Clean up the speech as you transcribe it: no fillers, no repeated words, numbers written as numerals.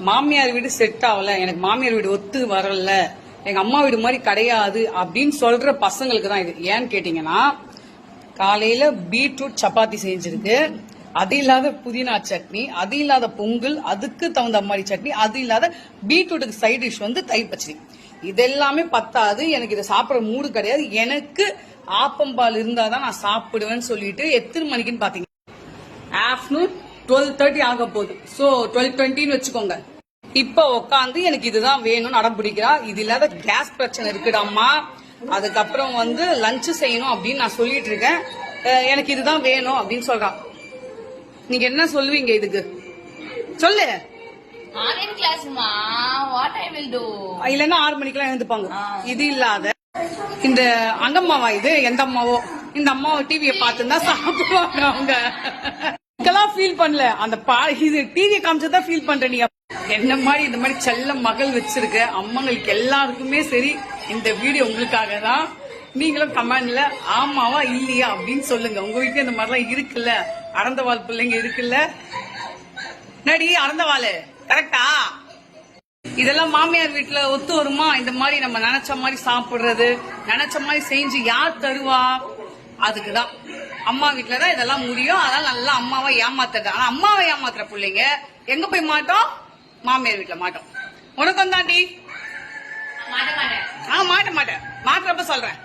மாமியார் வீடு செட் ஆகல, எனக்கு மாமியார் வீடு ஒத்து வரல, எங்க அம்மா வீடு மாதிரி கிடையாது அப்படின்னு சொல்ற பசங்களுக்கு தான் இது. ஏன்னு கேட்டீங்கன்னா, காலையில பீட்ரூட் சப்பாத்தி செஞ்சிருக்கு, அது இல்லாத புதினா சட்னி, அது இல்லாத பொங்கல், அதுக்கு தகுந்த மாதிரி சட்னி, அது இல்லாத பீட்ரூட்டுக்கு சைட் டிஷ் வந்து தயிர் பச்சடி. இதெல்லாமே பத்தாது, எனக்கு இதை சாப்பிட மூடு கிடையாது, எனக்கு ஆப்பம்பால் இருந்தாதான் நான் சாப்பிடுவேன்னு சொல்லிட்டு எத்தனை மணிக்குன்னு பாத்தீங்க, ஆஃப்டர்நூன் 12:30 ஆக போகுது. சோ 12:20 வச்சுக்கோங்க. இப்ப உட்காந்து எனக்கு இதுதான் வேணும்னு அடம் பிடிக்கிறா. இது இல்லாத கேஸ் பிரச்சனை இருக்குடாமா, அதுக்கப்புறம் வந்து லஞ்ச் செய்யணும் அப்படின்னு நான் சொல்லிட்டு இருக்கேன். எனக்கு இதுதான் வேணும் அப்படின்னு சொல்றான். நீங்க என்ன சொல்லுவீங்க இதுக்கு? சொல்லு. ஆன்லைன் கிளாஸ்மா, வாட் ஐ வில் டு. இல்லன்னா 6 மணிக்கெல்லாம் எழுந்துப்பாங்க. இது இல்லாத இந்த அங்கம்மாவா, இது எந்த அம்மாவோ, இந்த அம்மாவை டிவியை பார்த்துதான் சாப்பிடுவாங்க. அவங்க இதெல்லாம் ஃபீல் பண்ணல, அந்த இது டிவியை காமிச்சதான் ஃபீல் பண்ற. நீங்க என்ன மாதிரி இந்த மாதிரி செல்ல மகள் வச்சிருக்க அம்மாங்களுக்கு எல்லாருக்குமே சரி, இந்த வீடியோ உங்களுக்காக தான். நீங்களும் கமெண்ட்ல ஆமாவா இல்லையா அப்படின்னு சொல்லுங்க. உங்க வீட்டுல இந்த மாதிரிலாம் இருக்குல்ல, அறந்தவாள் பிள்ளைங்க இருக்குல்ல, நடி அறந்தவாள் கரெக்டா? இதெல்லாம் மாமியார் வீட்டுல ஒத்து வருமா? இந்த மாதிரி நம்ம நினைச்ச மாதிரி சாப்பிடுறது, நினைச்ச மாதிரி செஞ்சு யார் தருவா? அதுக்குதான் அம்மா வீட்டுலதான் இதெல்லாம் முடியும். அதனால நல்லா அம்மாவை ஏமாத்துறது. ஆனா அம்மாவை ஏமாத்துற பிள்ளைங்க எங்க போய் மாட்டோம்? மாமியார் வீட்டுல மாட்டோம். உனக்கும் தாண்டி மாட்ட மாட்டேன். மாட்ட மாட்டேன், மாட்டுறப்ப சொல்றேன்.